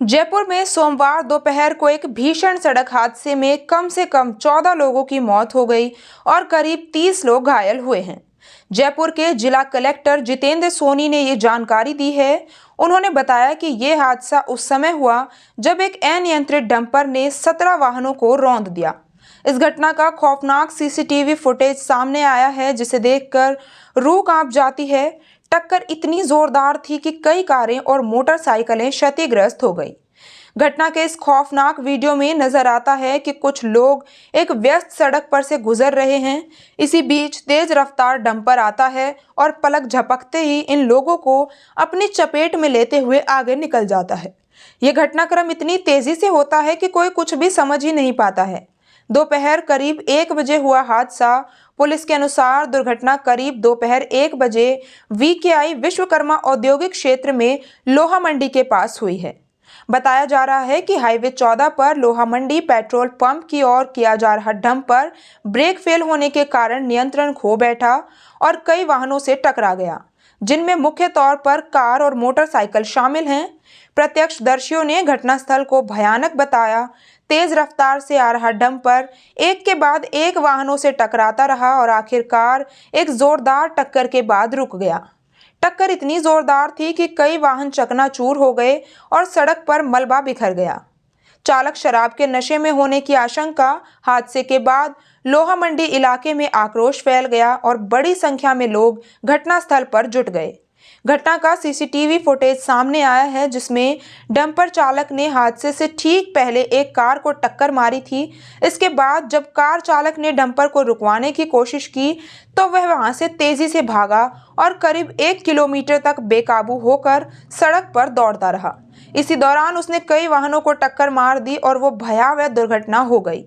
जयपुर में सोमवार दोपहर को एक भीषण सड़क हादसे में कम से कम 14 लोगों की मौत हो गई और करीब 30 लोग घायल हुए हैं। जयपुर के जिला कलेक्टर जितेंद्र सोनी ने ये जानकारी दी है। उन्होंने बताया कि ये हादसा उस समय हुआ जब एक अनियंत्रित डंपर ने 17 वाहनों को रौंद दिया। इस घटना का खौफनाक सीसीटीवी फुटेज सामने आया है, जिसे देखकर रूह कांप जाती है। टक्कर इतनी जोरदार थी कि कई कारें और मोटरसाइकिलें क्षतिग्रस्त हो गई। घटना के इस खौफनाक वीडियो में नजर आता है कि कुछ लोग एक व्यस्त सड़क पर से गुजर रहे हैं। इसी बीच तेज रफ्तार डंपर आता है और पलक झपकते ही इन लोगों को अपनी चपेट में लेते हुए आगे निकल जाता है। यह घटनाक्रम इतनी तेजी से होता है कि कोई कुछ भी समझ ही नहीं पाता है। दोपहर करीब 1 बजे हुआ हादसा। पुलिस के अनुसार दुर्घटना करीब दोपहर 1 बजे वीकेआई विश्वकर्मा औद्योगिक क्षेत्र में लोहा मंडी के पास हुई है। बताया जा रहा है कि हाईवे 14 पर लोहा मंडी पेट्रोल पंप की ओर किया जा रहा डंपर ब्रेक फेल होने के कारण नियंत्रण खो बैठा और कई वाहनों से टकरा गया, जिनमें मुख्य तौर पर कार और मोटरसाइकिल शामिल हैं। प्रत्यक्षदर्शियों ने घटनास्थल को भयानक बताया। तेज रफ्तार से आ रहा डंपर एक के बाद एक वाहनों से टकराता रहा और आखिरकार एक जोरदार टक्कर के बाद रुक गया। टक्कर इतनी जोरदार थी कि कई वाहन चकनाचूर हो गए और सड़क पर मलबा बिखर गया। चालक शराब के नशे में होने की आशंका। हादसे के बाद लोहा मंडी इलाके में आक्रोश फैल गया और बड़ी संख्या में लोग घटनास्थल पर जुट गए। घटना का सीसीटीवी फुटेज सामने आया है, जिसमें डंपर चालक ने हादसे से ठीक पहले एक कार को टक्कर मारी थी। इसके बाद जब कार चालक ने डंपर को रुकवाने की कोशिश की तो वह वहां से तेजी से भागा और करीब 1 किलोमीटर तक बेकाबू होकर सड़क पर दौड़ता रहा। इसी दौरान उसने कई वाहनों को टक्कर मार दी और वो भयावह दुर्घटना हो गई।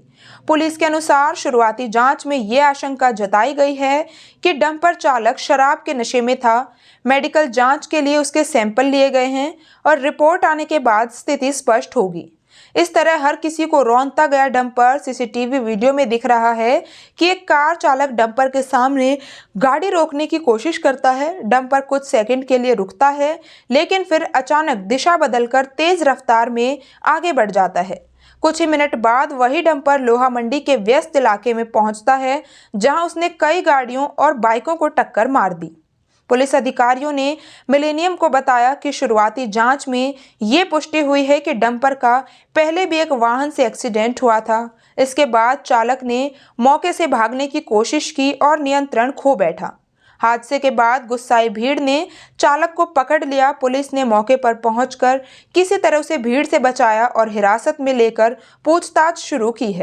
पुलिस के अनुसार शुरुआती जांच में ये आशंका जताई गई है कि डंपर चालक शराब के नशे में था। मेडिकल जांच के लिए उसके सैंपल लिए गए हैं और रिपोर्ट आने के बाद स्थिति स्पष्ट होगी। इस तरह हर किसी को रौंदता गया डंपर सीसीटीवी वीडियो में दिख रहा है कि एक कार चालक डंपर के सामने गाड़ी रोकने की कोशिश करता है। डंपर कुछ सेकंड के लिए रुकता है, लेकिन फिर अचानक दिशा बदलकर तेज रफ्तार में आगे बढ़ जाता है। कुछ ही मिनट बाद वही डंपर लोहा मंडी के व्यस्त इलाके में पहुंचता है, जहां उसने कई गाड़ियों और बाइकों को टक्कर मार दी। पुलिस अधिकारियों ने मिलेनियम को बताया कि शुरुआती जांच में ये पुष्टि हुई है कि डंपर का पहले भी एक वाहन से एक्सीडेंट हुआ था। इसके बाद चालक ने मौके से भागने की कोशिश की और नियंत्रण खो बैठा। हादसे के बाद गुस्साई भीड़ ने चालक को पकड़ लिया। पुलिस ने मौके पर पहुंचकर किसी तरह उसे भीड़ से बचाया और हिरासत में लेकर पूछताछ शुरू की है।